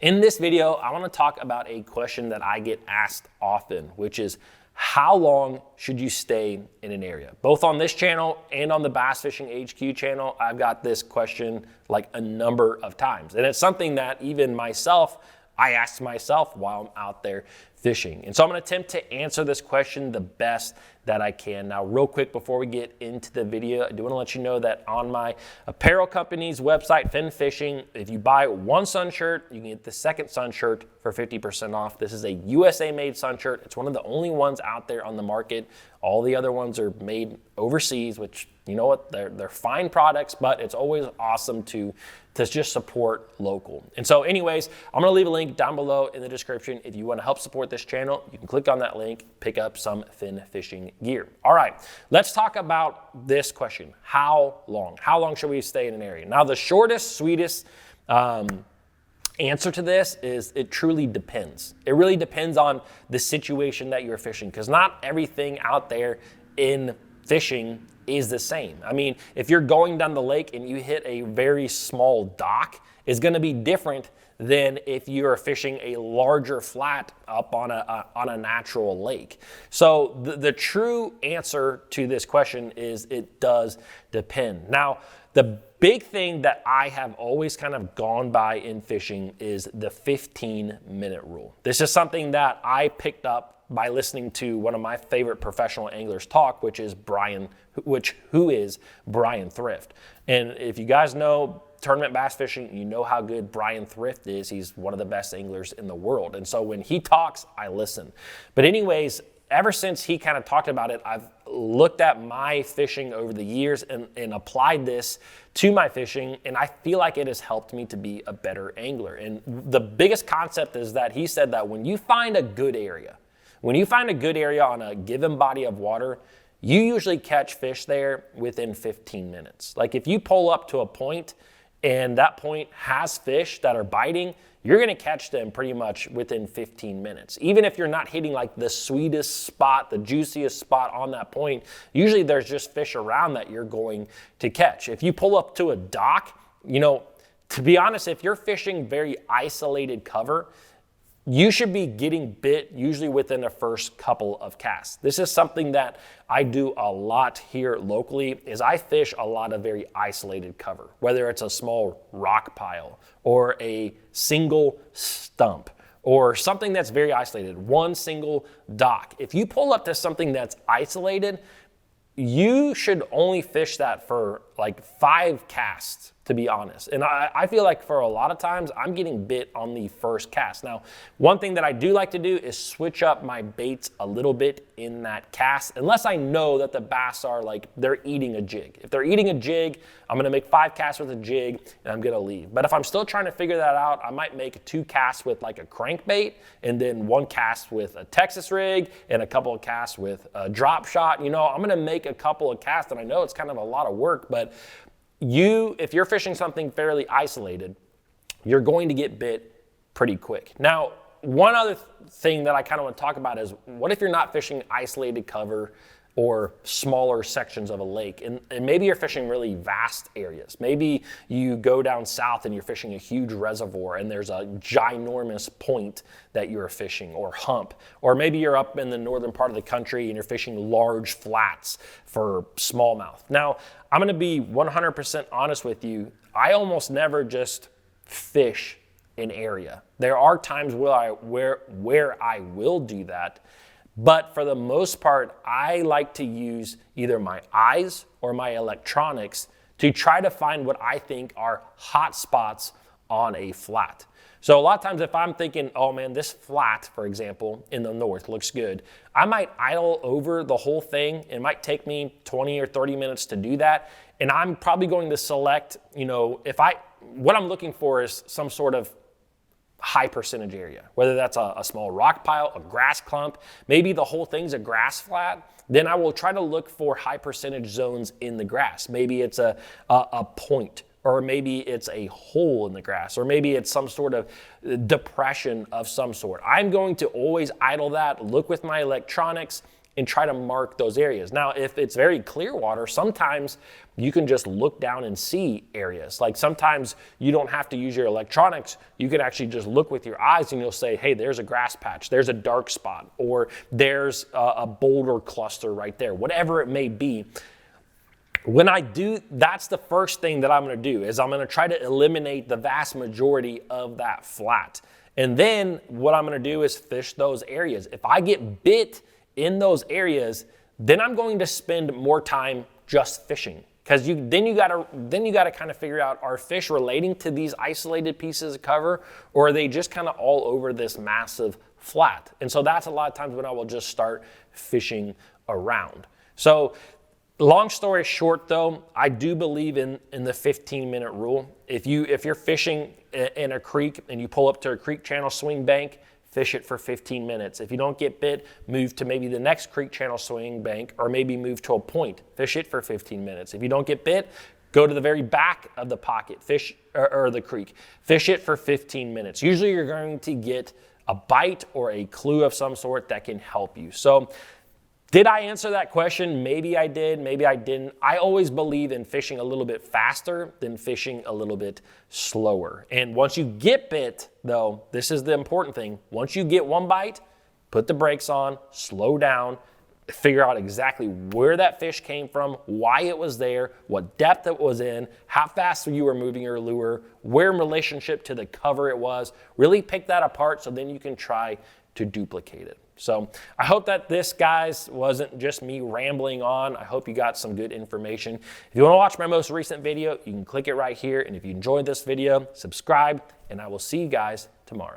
In this video, I want to talk about a question that I get asked often, which is how long should you stay in an area? Both on this channel and on the Bass Fishing HQ channel, I've got this question like a number of times. And it's something that even myself, I ask myself while I'm out there fishing. And so I'm going to attempt to answer this question the best that I can. Now, real quick before we get into the video, I do want to let you know that on my apparel company's website, Fin Fishing, if you buy one sun shirt, you can get the second sun shirt for 50% off. This is a USA made sun shirt. It's one of the only ones out there on the market. All the other ones are made overseas, which, you know what, they're fine products, but it's always awesome to just support local. And so anyways, I'm gonna leave a link down below in the description. If you wanna help support this channel, you can click on that link, pick up some fin fishing gear. All right, let's talk about this question. How long? How long should we stay in an area? Now, the shortest, sweetest answer to this is it truly depends. It really depends on the situation that you're fishing, because not everything out there in fishing is the same. I mean, if you're going down the lake and you hit a very small dock, it's gonna be different than if you're fishing a larger flat up on a natural lake. So the true answer to this question is it does depend. Now, the big thing that I have always kind of gone by in fishing is the 15-minute rule. This is something that I picked up by listening to one of my favorite professional anglers talk, which is who is Brian Thrift. And if you guys know tournament bass fishing, you know how good Brian Thrift is. He's one of the best anglers in the world. And so when he talks, I listen. But anyways, ever since he kind of talked about it, I've looked at my fishing over the years and applied this to my fishing, and I feel like it has helped me to be a better angler. And the biggest concept is that he said that when you find a good area on a given body of water, you usually catch fish there within 15 minutes. Like if you pull up to a point and that point has fish that are biting, you're gonna catch them pretty much within 15 minutes. Even if you're not hitting like the sweetest spot, the juiciest spot on that point, usually there's just fish around that you're going to catch. If you pull up to a dock, you know, to be honest, if you're fishing very isolated cover, you should be getting bit usually within the first couple of casts. This is something that I do a lot here locally, is I fish a lot of very isolated cover, whether it's a small rock pile or a single stump or something that's very isolated, one single dock. If you pull up to something that's isolated, you should only fish that for like 5 casts, to be honest. And I feel like for a lot of times, I'm getting bit on the first cast. Now, one thing that I do like to do is switch up my baits a little bit in that cast, unless I know that the bass are like, they're eating a jig. If they're eating a jig, I'm gonna make 5 casts with a jig and I'm gonna leave. But if I'm still trying to figure that out, I might make 2 casts with like a crankbait and then 1 cast with a Texas rig and a couple of casts with a drop shot. You know, I'm gonna make a couple of casts, and I know it's kind of a lot of work, but if you're fishing something fairly isolated, you're going to get bit pretty quick. Now, one other thing that I kind of want to talk about is, what if you're not fishing isolated cover or smaller sections of a lake, and maybe you're fishing really vast areas. Maybe you go down south and you're fishing a huge reservoir and there's a ginormous point that you're fishing, or hump. Or maybe you're up in the northern part of the country and you're fishing large flats for smallmouth. Now, I'm gonna be 100% honest with you. I almost never just fish an area. There are times where I will do that, but for the most part, I like to use either my eyes or my electronics to try to find what I think are hot spots on a flat. So a lot of times if I'm thinking, oh man, this flat, for example, in the north looks good, I might idle over the whole thing. It might take me 20 or 30 minutes to do that. And I'm probably going to select, you know, what I'm looking for is some sort of high percentage area, whether that's a small rock pile, a grass clump, maybe the whole thing's a grass flat. Then I will try to look for high percentage zones in the grass. Maybe it's a point, or maybe it's a hole in the grass, or maybe it's some sort of depression of some sort. I'm going to always idle that, look with my electronics, and try to mark those areas. Now, if it's very clear water, sometimes you can just look down and see areas. Like sometimes you don't have to use your electronics. You can actually just look with your eyes and you'll say, hey, there's a grass patch, there's a dark spot, or there's a boulder cluster right there, whatever it may be. When I do, that's the first thing that I'm gonna do, is I'm gonna try to eliminate the vast majority of that flat. And then what I'm gonna do is fish those areas. If I get bit in those areas, then I'm going to spend more time just fishing. Because then you gotta kind of figure out, are fish relating to these isolated pieces of cover, or are they just kind of all over this massive flat? And so that's a lot of times when I will just start fishing around. So long story short though, I do believe in the 15-minute rule. If you're fishing in a creek and you pull up to a creek channel swing bank, fish it for 15 minutes. If you don't get bit, move to maybe the next creek channel swing bank, or maybe move to a point, fish it for 15 minutes. If you don't get bit, go to the very back of the pocket, fish, or the creek, fish it for 15 minutes. Usually you're going to get a bite or a clue of some sort that can help you. So did I answer that question? Maybe I did, maybe I didn't. I always believe in fishing a little bit faster than fishing a little bit slower. And once you get bit, though, this is the important thing. Once you get one bite, put the brakes on, slow down, figure out exactly where that fish came from, why it was there, what depth it was in, how fast you were moving your lure, where in relationship to the cover it was. Really pick that apart so then you can try to duplicate it. So I hope that this, guys, wasn't just me rambling on. I hope you got some good information. If you want to watch my most recent video, you can click it right here. And if you enjoyed this video, subscribe, and I will see you guys tomorrow.